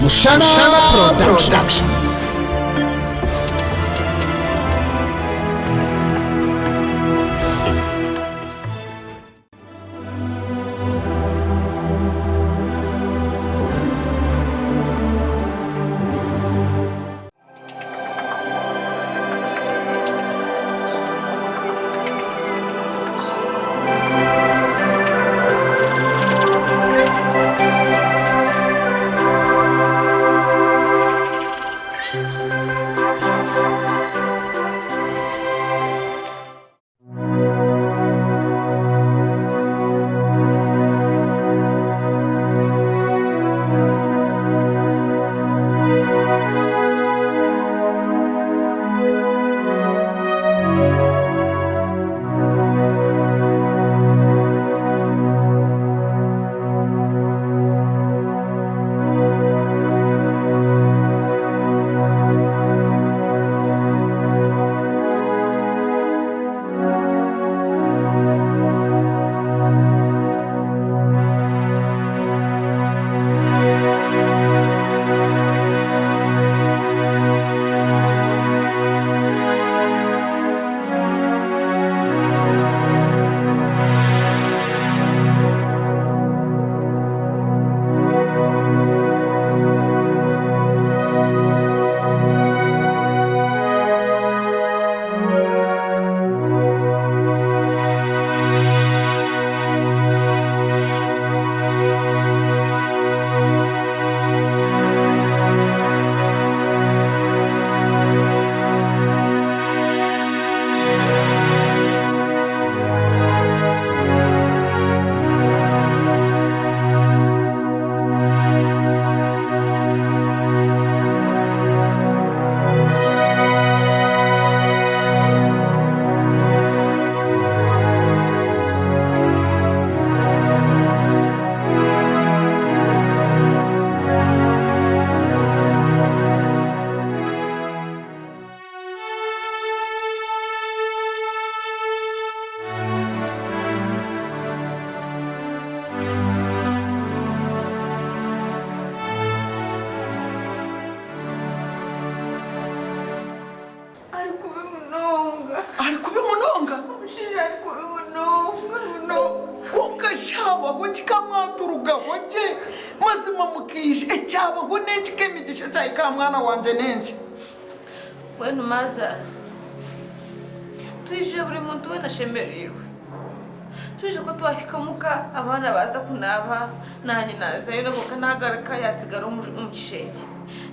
Mushana Production. Mwana wanje nenje wenu maza tuje buri muntu we nashemerewe tuje ko twahikamuka abana baza kunaba nanye naza yo boka nagaruka yatsigara umukishenge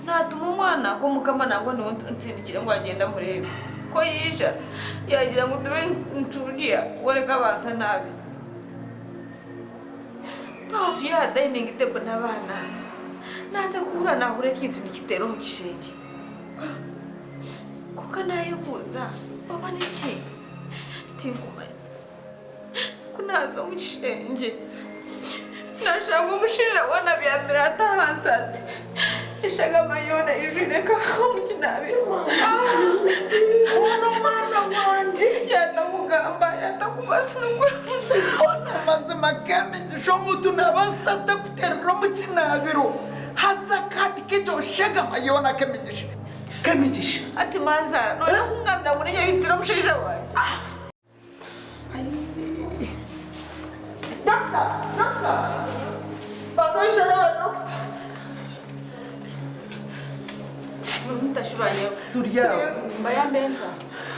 natuma umwana ko mukama nango ni ntindikire ngo agenda murebe ko yija yagira ngo tube nturiya wereka basa nabi tatu ya dining table n'abana naze kuhura nahure kintu nikitero mukishenge kuko nayo kuza baba niki tinguma kunazo mukishenge nashanga umushira wana byambira atahansate ishaga mayona ijireka mukinabe ono mwana wanje yatakugamba yatakubasa n'ukuri ona mazima kemeze shomutu nabasata kuterero mukinabiro hazakati kejo shaga mayona kemigisha ati maza none kungamira muri yo inzira mushija wanje Doctor bazoisha na doctor mutashibanye turiya mbayambenza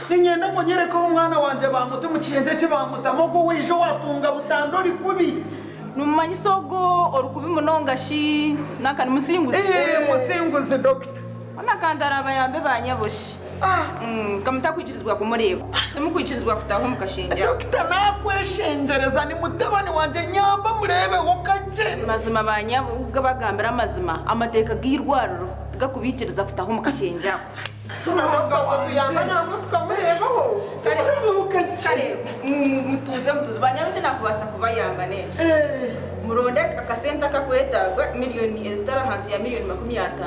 ninyenda kongere ko umwana wanje bamuta mu kiyenze kibamutamo ko wije watunga butandori kubi numanyi sogo orukubi munongashi nakani musinguzi musinguzi doctor ona kandara abayambe banyaboshi kamuta kwikirizwa kumureba nimukwikirizwa kutaho mukashinja doctor nakweshengereza ni mutabani wanje nyamba murebe wokaje mazima banyabuga bagambira amazima amateka girwaruro tugakubikiriza kutaho mukashinja mutuze banyabuke nakubasa kubayamba neza muronde akasenta kakwetagwa miliyoni ezitara hansi ya miliyoni 50.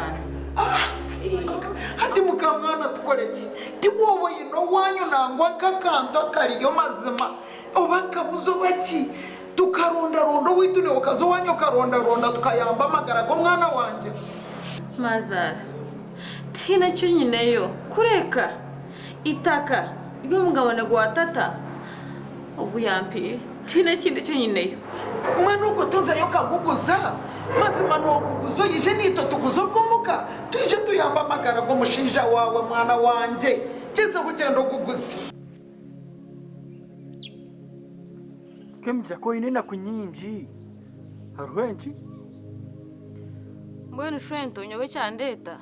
hati mukamwana tukoreki tiwobo yino wanyu nangwa kakanto kariyo mazima obakabuzo baki tukaronda rondo witune ukazo wanyu karonda ronda tukayamba magara go mwana wanje mazara tina cyo nyineyo kureka itaka ibyo mugabane gwa tata oguyampi tina kindi cyo nyineyo mwana uko tuzayo kaguguza mazima n'oguguzo yije nito tuguzo rw'umuka tuje tuyamba amagara g'umushinja wawe mwana wanje kize kugenda oguguza kemja ko inena kunyinji harwenji mbwenu shwento nyobe cyandeta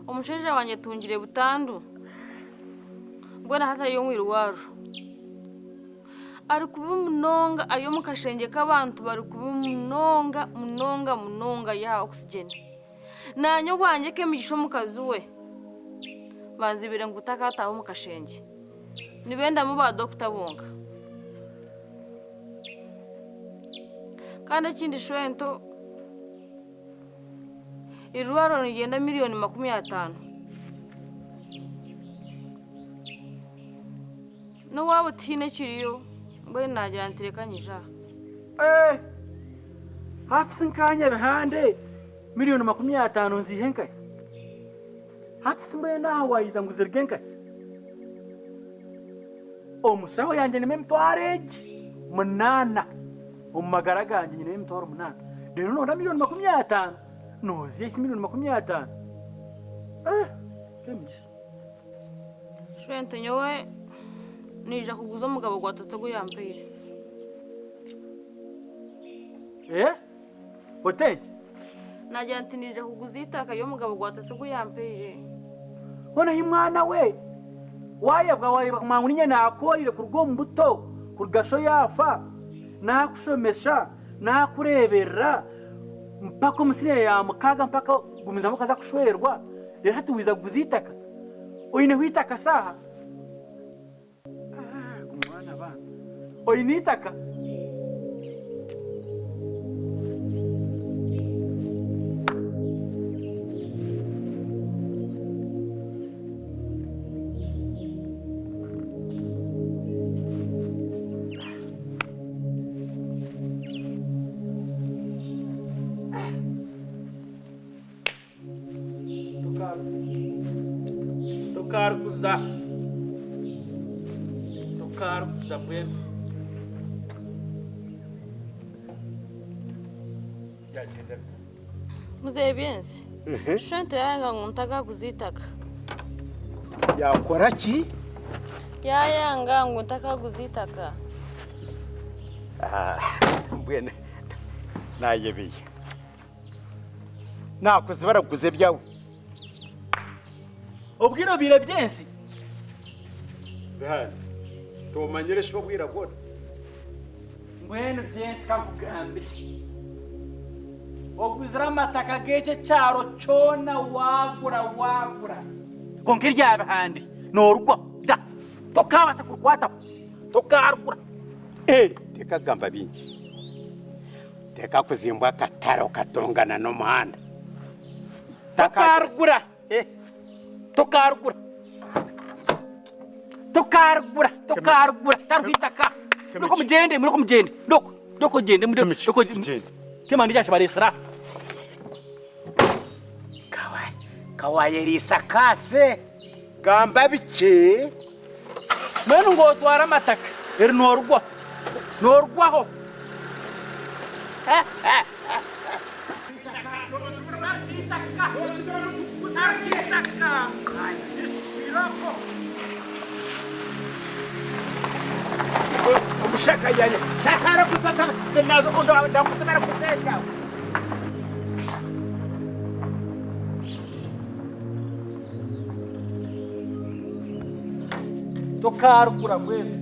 umushinja wanje tungire butandu mbwena hata yo mwirwaro ari kuba munonga ayo mukashenge k'abantu bari kuba munonga ya oxygen nanyo bwanje kemigisho mukazi we banzibire ngo utakataho mukashenge nibenda mu ba Dr. Bonga kandi kindi shwento irwaro rigenda miliyoni 50 no wabo tine kiriyo mbe nagira ntirekanyija hatsinkanya behande miliyoni 50 nzihenka hatsimbe na wayiza nguzirgenka omusaho yanje ni memtwareji munana umagara ganje nyine memtwaro munana rero nona miliyoni 50 nozi isi miliyoni 50 kemji shwento nyowe nija kuguza umugabo gwa tata guyampire hotel nagira nti nija kuguza itaka yo mugabo gwa tata guyampire bona himwana we wayebwa kumangu ninye nakorire kurwo mbuto kurgasho yafa nakushomesha nakurebera mpaka umusire ya mukaga mpaka gumiza mukaza kushwerwa rero hatuwiza kuguzitaka oyine witaka saha kumwana bana oyinitaka tocar kuza bwe muzeye byenzi shwento yanga nguntaga kuzitaka yakora ki yanga nguntaka kuzitaka mbwene nayebiye nakoze baraguze byawe obwiro bire byensi behani tomanyire sho bwira gona mbwene byensi kakugambe oguzira amataka gece cyaro cona wagura konkirya bahandi norugwa da tokabasa kurwata tokarugura teka gamba bingi teka kuzimbwa kataro katongana no muhanda tokarugura tokarugura taruhitaka nuko mugende ndoko gende tema ndija chabaresra kawaye risakase gamba bice menu ngo twara amataka eri norugwaho umushaka yaye takara kusata nazo ndamutemera kuseka tokarugura kweli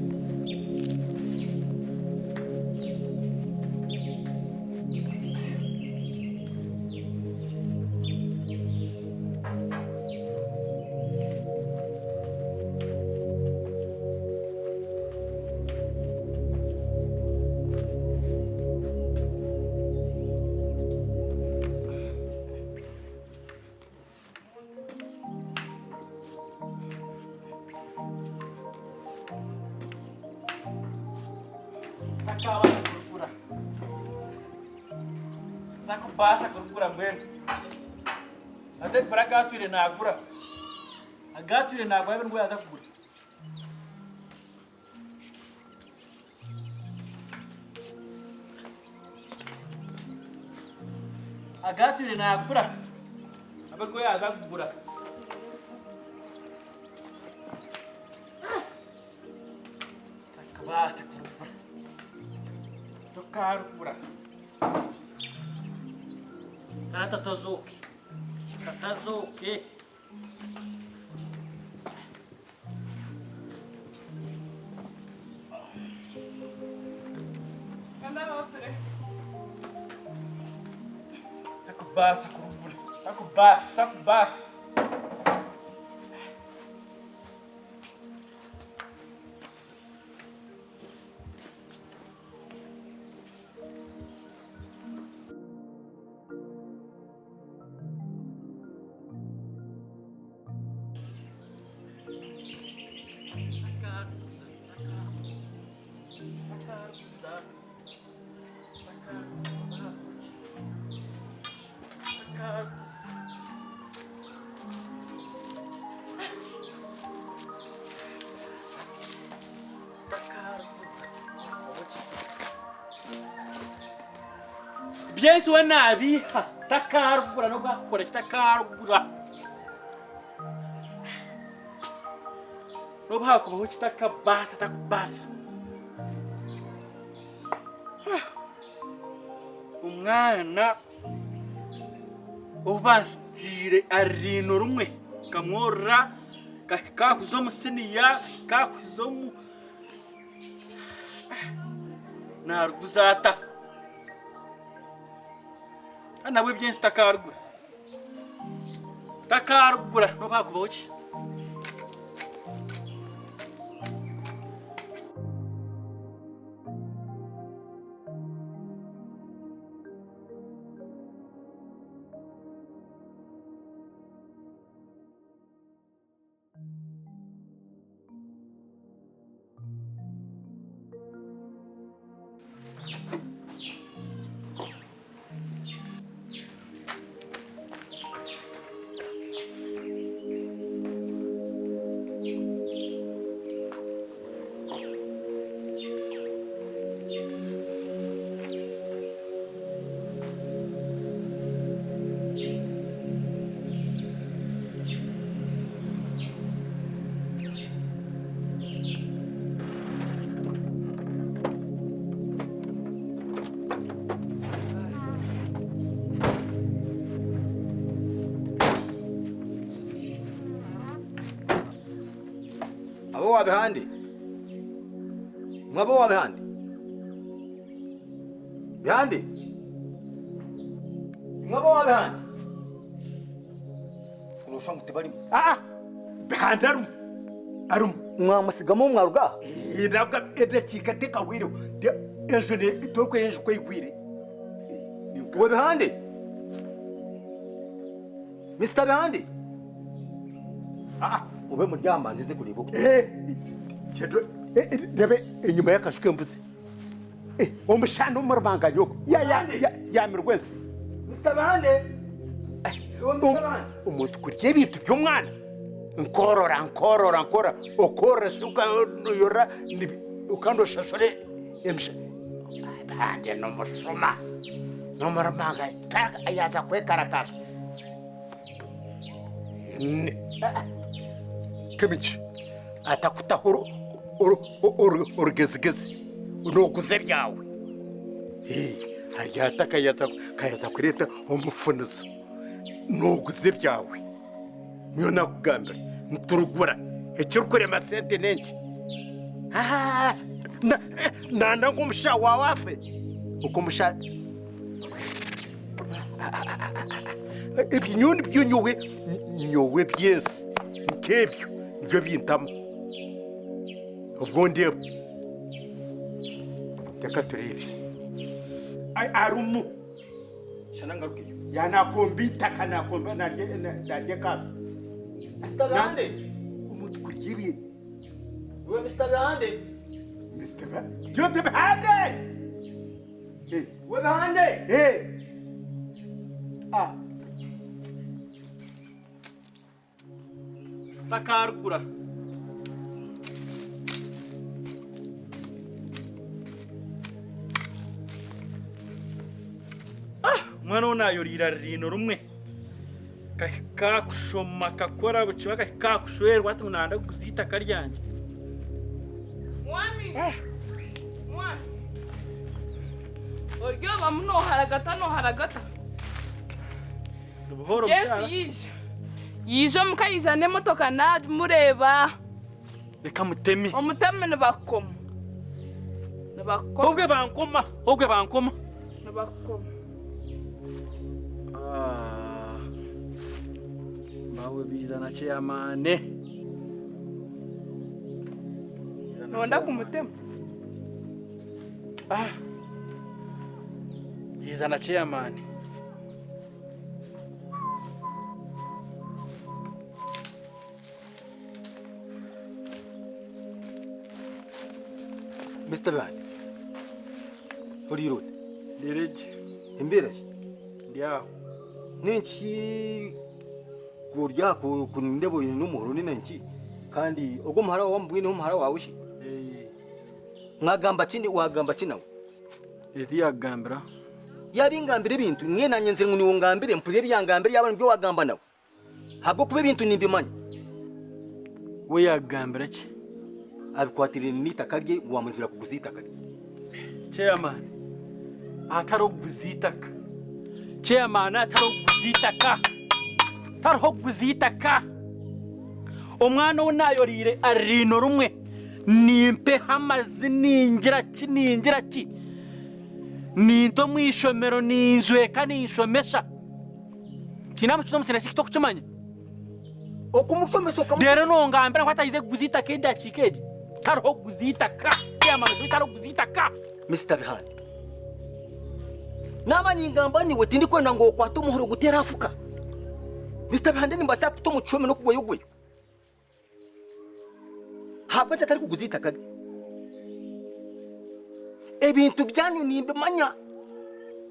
Takabasa kurukura mbele ate baragatwire nagura agatwire nagura ngo yaza kugura agatwire nagura abarwo yaza kugura takabase kurugura tokarugura tatazoke takubasa kurugura takubasa Byensi wanabiha takarugura no bakora takarugura no bakubaho kitakabasa takubasa umwana ubasjire arino rumwe kamwora kakuzo musiniya kakuzo naruguzata nawe byensi takarugura no bakubaho ki wabihandi mwabo wabihandi bihandi mwabo wabihandi unoshanga utibari bihandi arum mwamusigamo mwaruga nabwo edakika tekawiro ejo ne itoko ejo kwigwire we bihandi Mr. Bihandi ube muryama nzize kureba uko Chedo rebe inyuma y'akashuke mvuze umushana umurabanga yoko ya mirwese Mr. Bihandi umuntu kurya ibintu by'umwana nkorora okora shuka yora ukandoshashore emsha Bihandi no mushuma no murabanga taka ayaza kwekarakasa kemichi atakutaho urugezigezi unoguze ryawe hariya kayaza kureta umufunizo nuguze ryawe niyo nakugambira nturugura ekirukure amasente nenshi nanda ng'umusha wawe afe uko musha ibinyundi by'unyowe byese nk'ebyo nibyo bintamo ubwo ndeba reka turebe arumu shana ngarukiye yanakomba itaka nakomba narye kasa Mr. Bihandi umuntu kurya ibi we Mr. Bihandi Mr. Bihandi we Bihandi takarugura mwana unayorira rino rumwe kakushoma kakora buciba kakushwerwa ati munanda kuzita karyanje mwami mwami oryo bamuno haragata buhoro yes mutara yije mukayizane motoka na mureba reka mutemi omuteme nibakoma hobwe bankoma nibakoma bawe bizana chairmane nonda kumutema bizana chairmane Mr. Van. Uri road. Dirige. Imbere. Ndia. Nenchi kurya ku ndebo n'umuhoro ni nenchi. Kandi ubwo muhara wambwiye no muhara wawe shi. Mwagamba chini wagamba chinawe. Eti yagambira. Yabingambira ibintu mwe nanye nzira ngo niwongambire mpure byangambira yabantu byo wagamba nawe. Habwo kube ibintu nimbimanya. We yagambira ki? Abikwatire n'itaka rye wamuzira kuguzitaka. Chairman. Ataro kuguzitaka. Chairman ataro kuguzitaka. Taro kuguzitaka. Omwana unayorire arino rumwe. Nimpe hamazi ningira ki. Ninto mwishomero ninzweka ninshomesha. Kinamukizo musene sikito kuchimanya. Okumushomesha okamu. Dero no ngambira kwatayize kuguzitaka enda chikeje. Taro kuguzitaka. Chairman taro kuguzitaka. Mr. Bihan. Nama ningamba ni wetindi kwenda ngo kwato muhoro gutera afuka. Mr. Bihan ndi mbasa to muchome no kugwe yugwe. Habwa tatari kuguzitaka. Ebintu byanyu nimbimanya.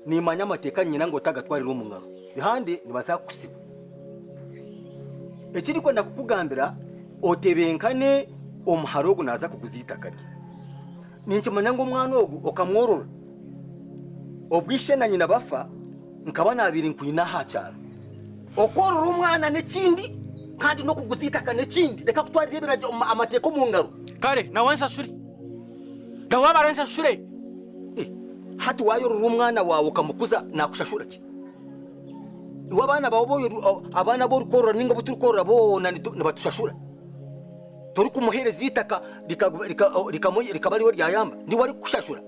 Nimanya amateka nyina ngo tagatwarira umungaro. Bihande nibasa kusiba. Ekiri kwenda kukugambira otebenkane omuharogo naza kuguzitaka. Ninchimanya ngo mwana ogu okamworora. Obwishe na nyina bafa nkaba nabiri nkwina hacyara. Okorora umwana n'ikindi kandi no kuguzitaka n'ikindi reka kutwarira ibiraje amateko mu ngaro. Kare na wansa shuri. Na wabarensa shure. Hati wayorora umwana wawe ukamukuza nakushashura ki? Iwa bana babo abana bo rukorora ninga buturukorora bo nibatushashura. Tori kumuhereza itaka likabali wari yayamba ndi wari kushashura.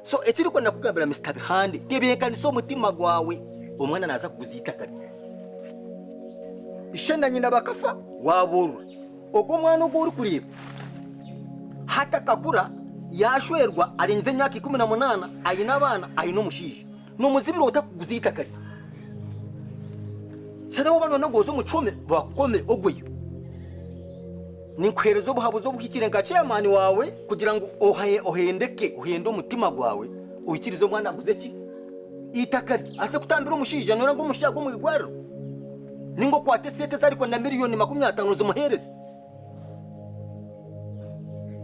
So ekiri ko nakugambira Mr. Bihande tebekani so mutima gwawe umwana naza kuguzitaka. Ishenda nyina bakafa waburura. Ogo mwana ugo uri kureba. Hata kakura yashwerwa arenze imyaka 18 ayina abana ayino mushije. No muzibiro utakuguzitaka. Shara wabano nagozo mucome bakome ogweyo. Ninkwerezo buhabuzo bukikire chairman wawe kugira ngo uhende umutima gwawe uyikirizo mwana aguze ki itakari ase kutambira umushije nora ngo mushago mu igwaro ningo kwate sete zariko na miliyoni 50 zumuhereze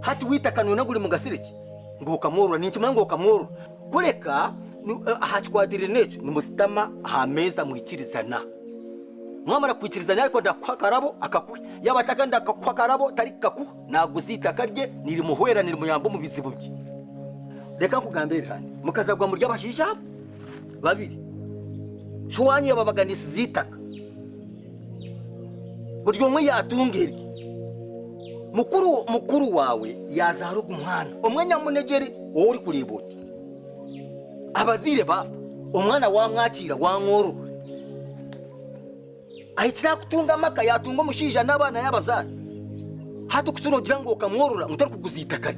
hati witakano naguri mu gasiriki ngo ukamworora ninkimana ngo ukamworora kureka ahakwadire neco nimusitama hameza muhikirizana mwamara kwikirizanya ariko ndakwakarabo akakuye yabataka ndakwakarabo tari kaku naguzitaka rye niri muhwera niri muyambo mu bizibu bye reka nkugambire hano mukazagwa mu ry'abashisha babiri shwanyi yababaganisi zitaka buryo umwe yatungere mukuru wawe yazaruga umwana umwanya munegere wowe uri kuriboti abazire bafa umwana wamwakira wamworora ahitira kutunga maka yatunga mushija n'abana y'abazana hatu kusuno gira ngo ukamworora mutari kuguzitaka